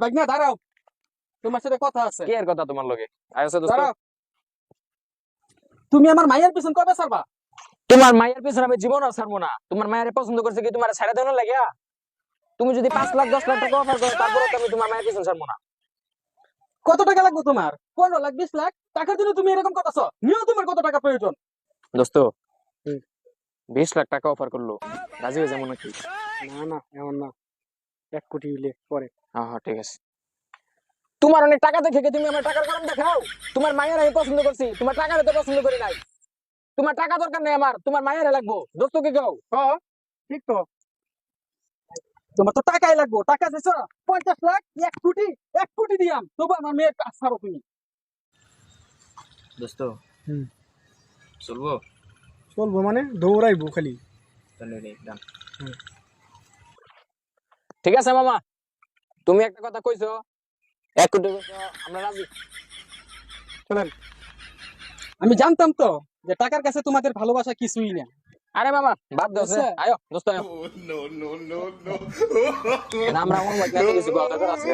ভাগনা দাঁড়াও, তোমার সাথে কথা আছে। কি এর কথা তোমার লগে? আইছো দোস্ত? দাঁড়াও, তুমি আমার মায়ের পিছন কবে ছাড়বা? তোমার মায়ের পিছনে আমি জীবন আর ছাড়বো না। তোমার মায়ের পছন্দ করছে কি তোমার ছেড়ে দেওয়ার লাগিয়া? তুমি যদি 5 লাখ 10 লাখ টাকা অফার করো তারপরে তো আমি তোমার মায়ের পিছন ছাড়বো না। কত টাকা লাগবে তোমার? 15 লাখ 20 লাখ টাকার জন্য তুমি এরকম করতেছো? নিও, তোমার কত টাকা প্রয়োজন? দোস্ত 20 লাখ টাকা অফার করলো, রাজি হয়ে যাবো নাকি? না না, এমন না, 1 কোটি হইলে পরে। হ্যাঁ হ্যাঁ ঠিক আছে। তোমার অনেক টাকা দেখে কি তুমি আমার টাকার গরম দেখাও? তোমার মায়ের আমি পছন্দ করছি, তোমার টাকার তো পছন্দ করি নাই। তোমার টাকা দরকার নেই আমার, তোমার মায়ের লাগবো। দোস্ত কি কও? হ্যাঁ, ঠিক তো। তোমার তো টাকাই লাগবো, টাকা দিছো 50 লাখ, 1 কোটি, 1 কোটি দিয়াম, তবু আমার মেয়ের কাজ ছাড়ো তুমি। দোস্ত চলবো? চলবো মানে দৌড়াইবো খালি। ঠিক আছে মামা, তুমি একটা কথা কইছো, 1 কোটি কইছো, আমরা রাজি। চলেন। আমি জানতাম তো যে টাকার কাছে তোমাদের ভালোবাসা কিছুই না। আরে মামা বাদ দাও, আচ্ছা। আয়ো দোস্ত আয়ো। না আমরা আমার কিছু কথা আছে।